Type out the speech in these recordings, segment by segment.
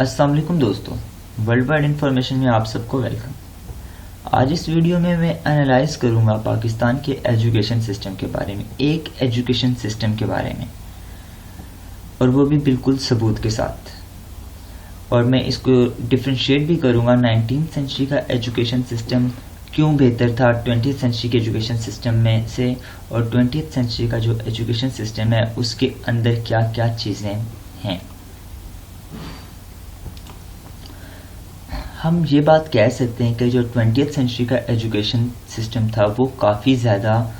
अस्सलाम वालेकुम दोस्तों, वर्ल्ड वाइड इन्फॉर्मेशन में आप सबको वेलकम। आज इस वीडियो में मैं एनालाइज करूंगा पाकिस्तान के एजुकेशन सिस्टम के बारे में, एक एजुकेशन सिस्टम के बारे में, और वो भी बिल्कुल सबूत के साथ। और मैं इसको डिफ्रेंशिएट भी करूंगा 19th सेंचुरी का एजुकेशन सिस्टम क्यों बेहतर था 20th सेंचुरी के एजुकेशन सिस्टम में से, और 20th सेंचुरी का जो एजुकेशन सिस्टम है उसके अंदर क्या क्या चीज़ें हैं। हम ये बात कह सकते हैं कि जो 20th सेंचुरी का एजुकेशन सिस्टम था वो काफ़ी ज़्यादा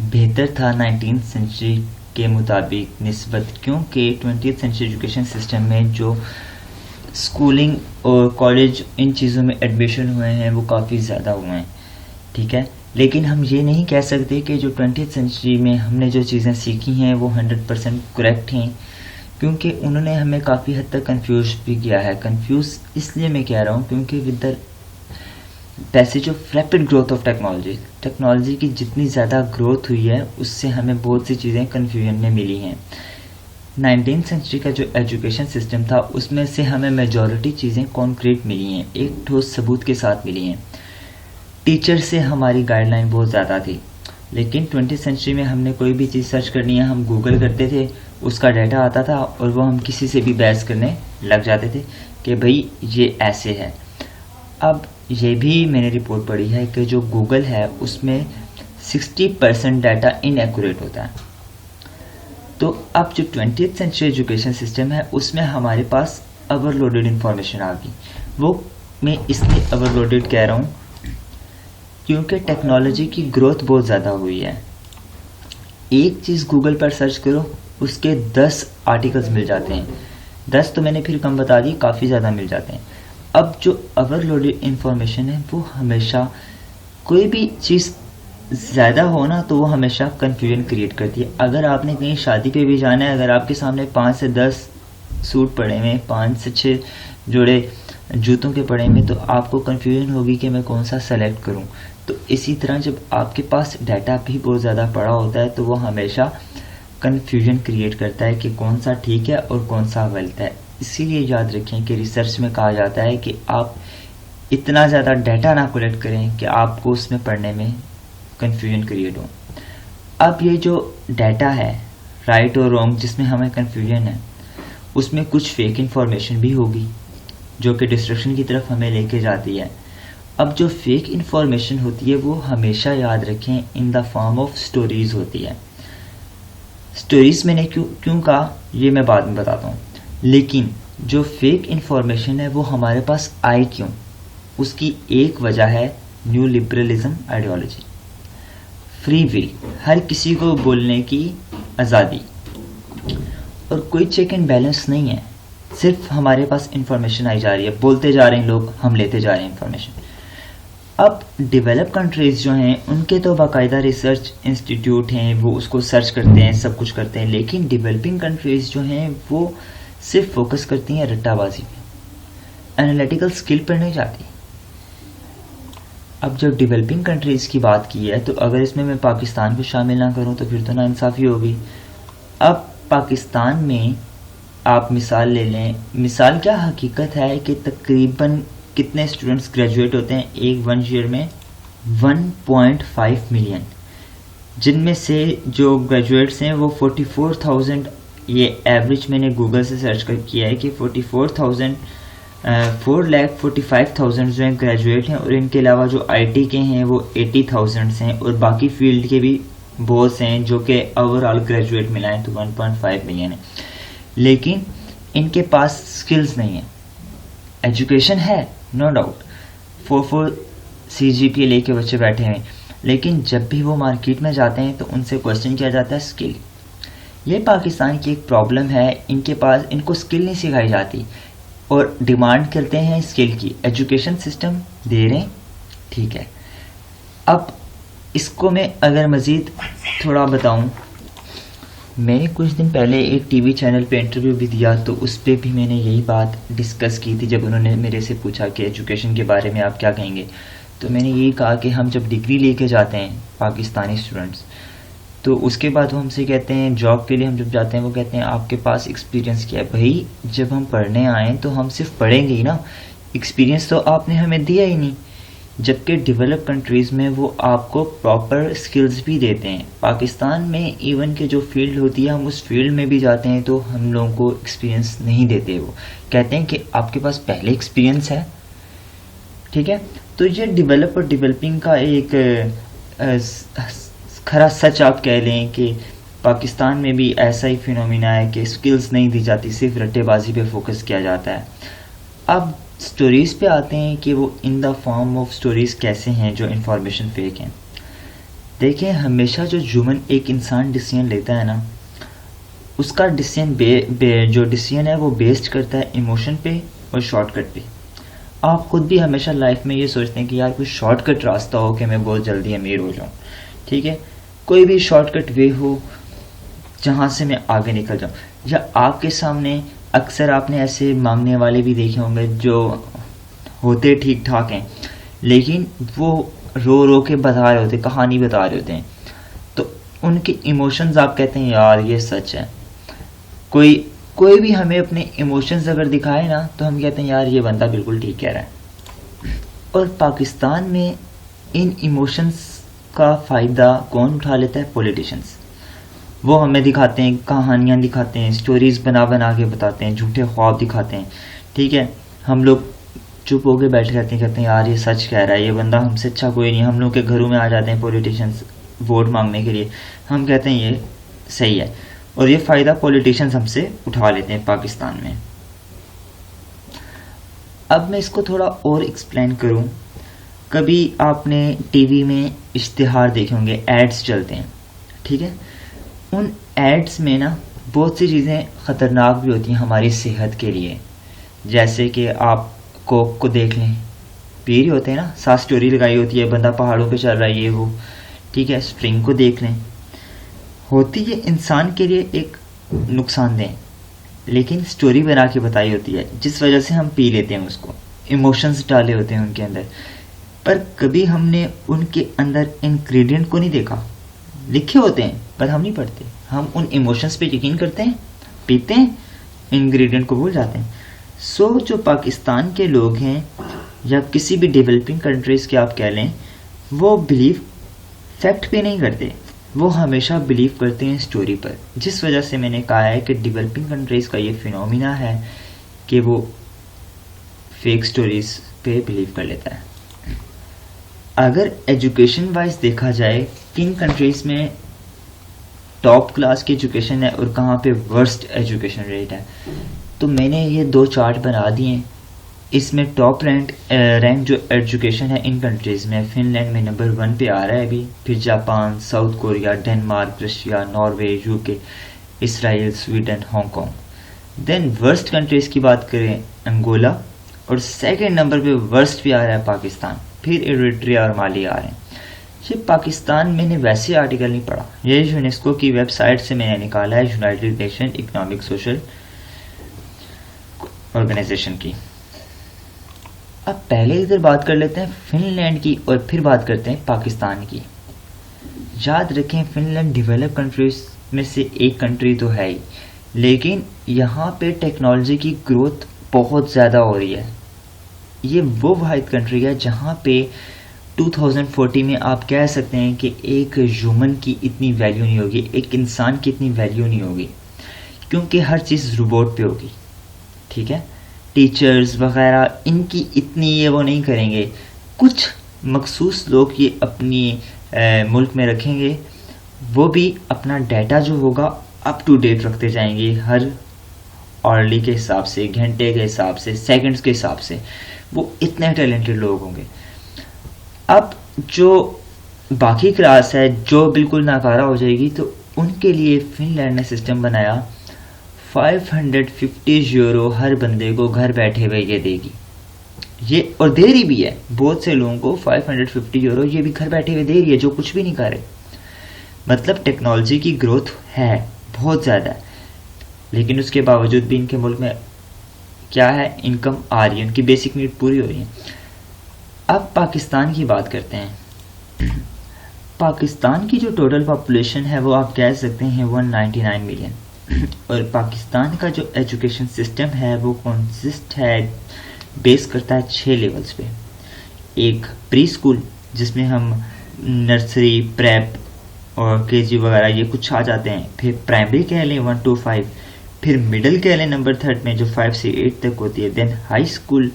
बेहतर था 19th सेंचुरी के मुताबिक निस्बत, क्योंकि 20th सेंचुरी एजुकेशन सिस्टम में जो स्कूलिंग और कॉलेज इन चीज़ों में एडमिशन हुए हैं वो काफ़ी ज़्यादा हुए हैं, ठीक है। लेकिन हम ये नहीं कह सकते कि जो 20th सेंचुरी में हमने जो चीज़ें सीखी हैं वो 100% करेक्ट हैं, क्योंकि उन्होंने हमें काफ़ी हद तक कंफ्यूज भी किया है। कंफ्यूज इसलिए मैं कह रहा हूँ क्योंकि with the passage of rapid growth of technology की जितनी ज़्यादा ग्रोथ हुई है उससे हमें बहुत सी चीज़ें कन्फ्यूजन में मिली हैं। 19th सेंचुरी का जो एजुकेशन सिस्टम था उसमें से हमें मेजॉरिटी चीज़ें कॉन्क्रीट मिली हैं, एक ठोस सबूत के साथ मिली हैं। टीचर से हमारी गाइडलाइन बहुत ज़्यादा थी, लेकिन 20th सेंचुरी में हमने कोई भी चीज़ सर्च करनी है हम गूगल करते थे, उसका डाटा आता था और वो हम किसी से भी बहस करने लग जाते थे कि भाई ये ऐसे है। अब ये भी मैंने रिपोर्ट पढ़ी है कि जो गूगल है उसमें 60% डाटा इनएक्यूरेट होता है। तो अब जो 20th सेंचुरी एजुकेशन सिस्टम है उसमें हमारे पास ओवरलोडेड इंफॉर्मेशन आ गई। वो मैं इसलिए ओवरलोडेड कह रहा हूँ क्योंकि टेक्नोलॉजी की ग्रोथ बहुत ज़्यादा हुई है। एक चीज़ गूगल पर सर्च करो उसके 10 आर्टिकल्स मिल जाते हैं, 10 तो मैंने फिर कम बता दी, काफ़ी ज़्यादा मिल जाते हैं। अब जो ओवरलोडेड इंफॉर्मेशन है वो हमेशा, कोई भी चीज़ ज़्यादा हो ना तो वो हमेशा कन्फ्यूजन क्रिएट करती है। अगर आपने कहीं शादी पे भी जाना है, अगर आपके सामने 5 से 10 सूट पड़े हुए, 5 से 6 जोड़े जूतों के पड़े हुए, तो आपको कन्फ्यूजन होगी कि मैं कौन सा सेलेक्ट करूं। तो इसी तरह जब आपके पास डाटा भी बहुत ज़्यादा पड़ा होता है तो वो हमेशा कन्फ्यूजन क्रिएट करता है कि कौन सा ठीक है और कौन सा गलत है। इसीलिए याद रखें कि रिसर्च में कहा जाता है कि आप इतना ज़्यादा डाटा ना कलेक्ट करें कि आपको उसमें पढ़ने में कन्फ्यूजन क्रिएट हो। अब ये जो डाटा है राइट और रॉन्ग जिसमें हमें कन्फ्यूजन है, उसमें कुछ फेक इन्फॉर्मेशन भी होगी जो कि डिस्ट्रक्शन की तरफ हमें लेके जाती है। अब जो फेक इन्फॉर्मेशन होती है वो हमेशा याद रखें in the form of stories होती है। स्टोरीज मैंने क्यों कहा ये मैं बाद में बताता हूँ, लेकिन जो फेक इन्फॉर्मेशन है वो हमारे पास आई क्यों, उसकी एक वजह है new liberalism ideology, free will, हर किसी को बोलने की आज़ादी, और कोई चेक एंड बैलेंस नहीं है। सिर्फ हमारे पास इंफॉर्मेशन आई जा रही है, बोलते जा रहे हैं लोग, हम लेते जा रहे हैं इंफॉर्मेशन। अब डेवलप कंट्रीज जो हैं उनके तो बाकायदा रिसर्च इंस्टीट्यूट हैं, वो उसको सर्च करते हैं, सब कुछ करते हैं, लेकिन डेवलपिंग कंट्रीज जो हैं वो सिर्फ फोकस करती हैं रट्टाबाजी पे, एनालिटिकल स्किल पर नहीं जाती। अब जब डेवलपिंग कंट्रीज की बात की है तो अगर इसमें मैं पाकिस्तान को शामिल ना करूं तो फिर तो नाइंसाफ़ी होगी। अब पाकिस्तान में आप मिसाल ले लें, मिसाल क्या हकीकत है कि तकरीबन कितने स्टूडेंट्स ग्रेजुएट होते हैं एक 1 ईयर में, 1.5 मिलियन, जिनमें से जो ग्रेजुएट्स हैं वो 44,000, ये एवरेज मैंने गूगल से सर्च कर किया है कि 4,45,000 जो हैं ग्रेजुएट हैं, और इनके अलावा जो आईटी के हैं वो 80,000 हैं, और बाकी फील्ड के भी बहुत से हैं जो कि ओवरऑल ग्रेजुएट मिलाएं तो 1.5 मिलियन है। लेकिन इनके पास स्किल्स नहीं है। एजुकेशन है नो डाउट, 4 CGPA लेके बच्चे बैठे हैं, लेकिन जब भी वो मार्केट में जाते हैं तो उनसे क्वेश्चन किया जाता है स्किल। ये पाकिस्तान की एक प्रॉब्लम है, इनके पास इनको स्किल नहीं सिखाई जाती और डिमांड करते हैं स्किल की। एजुकेशन सिस्टम दे रहे हैं, ठीक है। अब इसको मैं अगर मज़ीद थोड़ा बताऊं, मैंने कुछ दिन पहले एक टीवी चैनल पे इंटरव्यू भी दिया तो उस पर भी मैंने यही बात डिस्कस की थी। जब उन्होंने मेरे से पूछा कि एजुकेशन के बारे में आप क्या कहेंगे, तो मैंने यही कहा कि हम जब डिग्री लेके जाते हैं पाकिस्तानी स्टूडेंट्स, तो उसके बाद वो हमसे कहते हैं, जॉब के लिए हम जब जाते हैं वो कहते हैं आपके पास एक्सपीरियंस क्या है। भाई जब हम पढ़ने आए तो हम सिर्फ पढ़ेंगे ही ना, एक्सपीरियंस तो आपने हमें दिया ही नहीं। जबकि डेवलप कंट्रीज़ में वो आपको प्रॉपर स्किल्स भी देते हैं। पाकिस्तान में इवन के जो फील्ड होती है हम उस फील्ड में भी जाते हैं तो हम लोगों को एक्सपीरियंस नहीं देते। वो कहते हैं कि आपके पास पहले एक्सपीरियंस है, ठीक है। तो ये डेवलप और डेवलपिंग का एक खरा सच आप कह लें कि पाकिस्तान में भी ऐसा ही फिनोमिना है कि स्किल्स नहीं दी जाती, सिर्फ रट्टेबाजी पे फोकस किया जाता है। अब स्टोरीज़ पे आते हैं कि वो in the form of stories कैसे हैं जो इंफॉर्मेशन फेक हैं। देखें, हमेशा जो ह्यूमन एक इंसान डिसीजन लेता है ना, उसका डिसीजन जो डिसीजन है वो बेस्ड करता है इमोशन पे और शॉर्टकट पे। आप खुद भी हमेशा लाइफ में ये सोचते हैं कि यार कोई शॉर्टकट रास्ता हो कि मैं बहुत जल्दी अमीर हो जाऊँ, ठीक है, कोई भी शॉर्टकट वे हो जहाँ से मैं आगे निकल जाऊँ। या आपके सामने अक्सर आपने ऐसे मांगने वाले भी देखे होंगे जो होते ठीक ठाक हैं लेकिन वो रो रो के बता रहे होते, कहानी बता रहे होते हैं, तो उनके इमोशंस आप कहते हैं यार ये सच है। कोई भी हमें अपने इमोशंस अगर दिखाए ना तो हम कहते हैं यार ये बंदा बिल्कुल ठीक कह रहा है। और पाकिस्तान में इन इमोशंस का फ़ायदा कौन उठा लेता है? पॉलिटिशियंस। वो हमें दिखाते हैं, कहानियाँ दिखाते हैं, स्टोरीज़ बना बना के बताते हैं, झूठे ख्वाब दिखाते हैं, ठीक है। हम लोग चुप होके बैठे रहते हैं, कहते हैं यार ये सच कह रहा है, ये बंदा हमसे अच्छा कोई नहीं। हम लोग के घरों में आ जाते हैं पॉलिटिशियंस वोट मांगने के लिए, हम कहते हैं ये सही है, और ये फ़ायदा पॉलिटिशियंस हमसे उठा लेते हैं पाकिस्तान में। अब मैं इसको थोड़ा और एक्सप्लेन करूँ। कभी आपने टीवी में इश्तिहार देखे होंगे, एड्स चलते हैं, ठीक है। उन एड्स में ना बहुत सी चीज़ें ख़तरनाक भी होती हैं हमारी सेहत के लिए। जैसे कि आप कोक को देख लें, पी रहे होते हैं ना, साथ स्टोरी लगाई होती है, बंदा पहाड़ों पे चल रहा है ये वो, ठीक है। स्प्रिंग को देख लें, होती है इंसान के लिए एक नुकसानदेह, लेकिन स्टोरी बना के बताई होती है जिस वजह से हम पी लेते हैं उसको, इमोशंस डाले होते हैं उनके अंदर। पर कभी हमने उनके अंदर इंग्रेडिएंट को नहीं देखा, लिखे होते हैं पर हम नहीं पढ़ते। हम उन इमोशंस पे यकीन करते हैं, पीते हैं, इंग्रेडिएंट को भूल जाते हैं। सो जो पाकिस्तान के लोग हैं या किसी भी डेवलपिंग कंट्रीज़ के आप कह लें, वो बिलीव फैक्ट पे नहीं करते, वो हमेशा बिलीव करते हैं स्टोरी पर। जिस वजह से मैंने कहा है कि डेवलपिंग कंट्रीज़ का ये फिनोमिना है कि वो फेक स्टोरीज़ पे बिलीव कर लेता है। अगर एजुकेशन वाइज देखा जाए किन कंट्रीज़ में टॉप क्लास की एजुकेशन है और कहाँ पे वर्स्ट एजुकेशन रेट है, तो मैंने ये दो चार्ट बना दिए। इसमें टॉप रैंक जो एजुकेशन है इन कंट्रीज़ में, फिनलैंड में नंबर 1 पे आ रहा है अभी, फिर Japan, South Korea, Denmark, Russia, Norway, UK, Israel, Sweden, Hong Kong. Then worst countries की बात करें, अंगोला, और सेकंड नंबर पे वर्स्ट पे आ रहा है पाकिस्तान, फिर एरिट्रिया और माली आ रहे हैं। ये पाकिस्तान मैंने वैसे आर्टिकल नहीं पढ़ा, ये यूनेस्को की वेबसाइट से मैंने निकाला है, United Nation Economic Social Organization की। अब पहले इधर बात कर लेते हैं फिनलैंड की और फिर बात करते हैं पाकिस्तान की। याद रखें फिनलैंड डेवलप कंट्रीज में से एक कंट्री तो है ही, लेकिन यहाँ पे टेक्नोलॉजी की ग्रोथ बहुत ज़्यादा हो रही है। ये वो वाहिद कंट्री है जहाँ पे 2040 में आप कह सकते हैं कि एक ह्यूमन की इतनी वैल्यू नहीं होगी, एक इंसान की इतनी वैल्यू नहीं होगी, क्योंकि हर चीज़ रोबोट पे होगी, ठीक है। टीचर्स वगैरह इनकी इतनी ये वो नहीं करेंगे, कुछ मखसूस लोग ये अपनी मुल्क में रखेंगे, वो भी अपना डाटा जो होगा अप टू डेट रखते जाएंगे, हर ऑर्ली के हिसाब से, घंटे के हिसाब से, सेकंड्स के हिसाब से। वो इतने टैलेंटेड लोग होंगे। अब जो बाकी क्लास है जो बिल्कुल नाकारा हो जाएगी, तो उनके लिए फिनलैंड ने सिस्टम बनाया 550 यूरो हर बंदे को घर बैठे हुए ये देगी, ये और दे रही भी है। बहुत से लोगों को 550 यूरो ये भी घर बैठे हुए दे रही है जो कुछ भी नहीं कर रहे। मतलब टेक्नोलॉजी की ग्रोथ है बहुत ज़्यादा, लेकिन उसके बावजूद भी इनके मुल्क में क्या है, इनकम आ रही है, उनकी बेसिक नीड पूरी हो रही है। अब पाकिस्तान की बात करते हैं। पाकिस्तान की जो टोटल पॉपुलेशन है वो आप कह सकते हैं 199 मिलियन और पाकिस्तान का जो एजुकेशन सिस्टम है वो कंसिस्ट है, बेस करता है 6 लेवल्स पे। एक प्री स्कूल जिसमें हम नर्सरी, प्रेप और केजी वगैरह ये कुछ आ जाते हैं, फिर प्राइमरी कह लें 1 to 5, फिर मिडिल कह लें नंबर 3 में जो 5 से 8 तक होती है, then high school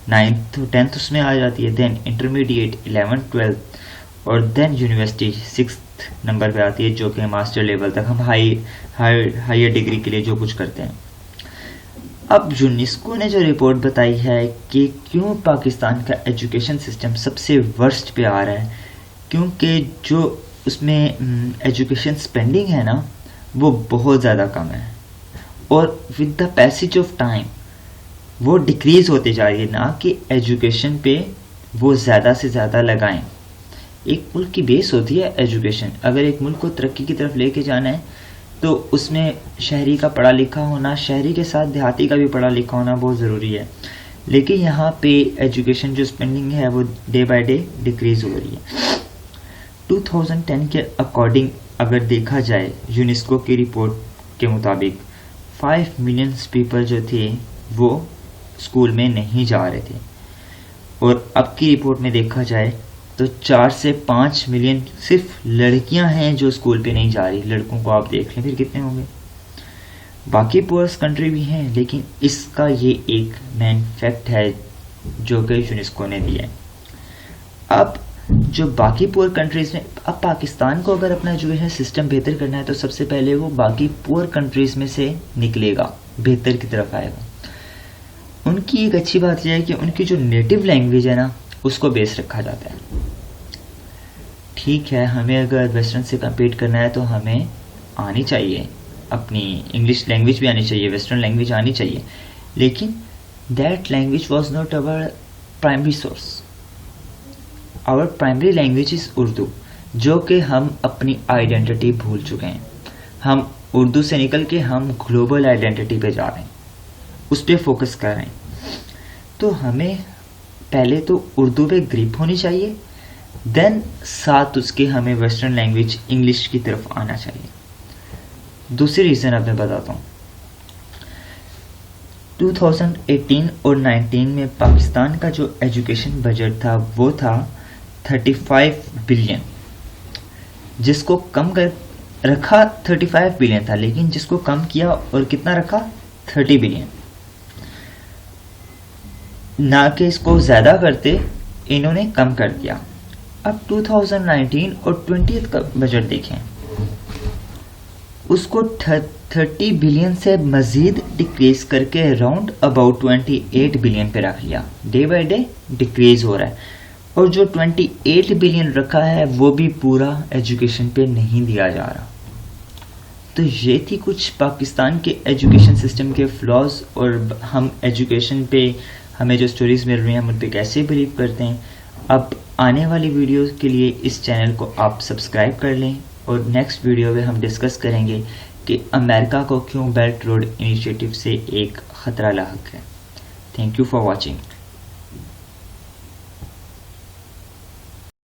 9th to 10th उसमें आ जाती है, देन इंटरमीडिएट 11th 12th और देन यूनिवर्सिटी 6th नंबर पे आती है जो कि मास्टर लेवल तक हम हायर डिग्री के लिए जो कुछ करते हैं। अब यूनेस्को ने जो रिपोर्ट बताई है कि क्यों पाकिस्तान का एजुकेशन सिस्टम सबसे वर्स्ट पे आ रहा है, क्योंकि जो उसमें एजुकेशन स्पेंडिंग है ना वो बहुत ज़्यादा कम है और with the passage of time वो डिक्रीज़ होते जा रही है, ना कि एजुकेशन पे वो ज़्यादा से ज़्यादा लगाएं। एक मुल्क की बेस होती है एजुकेशन। अगर एक मुल्क को तरक्की की तरफ लेके जाना है तो उसमें शहरी का पढ़ा लिखा होना, शहरी के साथ देहाती का भी पढ़ा लिखा होना बहुत ज़रूरी है। लेकिन यहाँ पे एजुकेशन जो स्पेंडिंग है वो डे बाय डे डिक्रीज़ हो रही है। 2010 के अकॉर्डिंग अगर देखा जाए यूनेस्को की रिपोर्ट के मुताबिक 5 मिलियन पीपल जो थे वो स्कूल में नहीं जा रहे थे और अब की रिपोर्ट में देखा जाए तो 4 से 5 मिलियन सिर्फ लड़कियां हैं जो स्कूल पे नहीं जा रही। लड़कों को आप देख लें फिर कितने होंगे। बाकी पुअर्स कंट्री भी हैं लेकिन इसका ये एक मेन फैक्ट है जो कि यूनेस्को ने दिया है। अब जो बाकी पुअर कंट्रीज़ में, अब पाकिस्तान को अगर अपना एजुकेशन सिस्टम बेहतर करना है तो सबसे पहले वो बाकी पुअर कंट्रीज़ में से निकलेगा, बेहतर की तरफ आएगा। उनकी एक अच्छी बात यह है कि उनकी जो नेटिव लैंग्वेज है ना उसको बेस रखा जाता है। ठीक है, हमें अगर वेस्टर्न से कम्पीट करना है तो हमें आनी चाहिए, अपनी इंग्लिश लैंग्वेज भी आनी चाहिए, वेस्टर्न लैंग्वेज आनी चाहिए, लेकिन that language was not our primary source. Our primary language is Urdu, जो कि हम अपनी आइडेंटिटी भूल चुके हैं। हम उर्दू से निकल के हम ग्लोबल आइडेंटिटी पे जा रहे हैं, उस पर फोकस कर रहे हैं। तो हमें पहले तो उर्दू पे ग्रिप होनी चाहिए, देन साथ उसके हमें वेस्टर्न लैंग्वेज इंग्लिश की तरफ आना चाहिए। दूसरी रीज़न अब मैं बताता हूँ। 2018 और 19 में पाकिस्तान का जो एजुकेशन बजट था वो था 35 बिलियन, जिसको कम कर रखा 35 बिलियन था, लेकिन जिसको कम किया और कितना रखा 30 बिलियन। ना कि इसको ज़्यादा करते, इन्होंने कम कर दिया। अब 2019 और 20 का बजट देखें, उसको 30 बिलियन से मज़ीद डिक्रीज़ करके अराउंड अबाउट 28 बिलियन पे रख लिया। डे बाय डे डिक्रीज़ हो रहा है और जो 28 बिलियन रखा है वो भी पूरा एजुकेशन पे नहीं दिया जा रहा। तो ये थी कुछ पाकिस्तान के एजुकेशन सिस्टम के फ्लॉज और हम एजुकेशन पे हमें जो स्टोरीज़ मिल रही हैं हम उन पर कैसे बिलीव करते हैं। अब आने वाली वीडियोस के लिए इस चैनल को आप सब्सक्राइब कर लें और नेक्स्ट वीडियो में हम डिस्कस करेंगे कि अमेरिका को क्यों बेल्ट रोड इनिशिएटिव से एक ख़तरा लाहक है। Thank you for watching.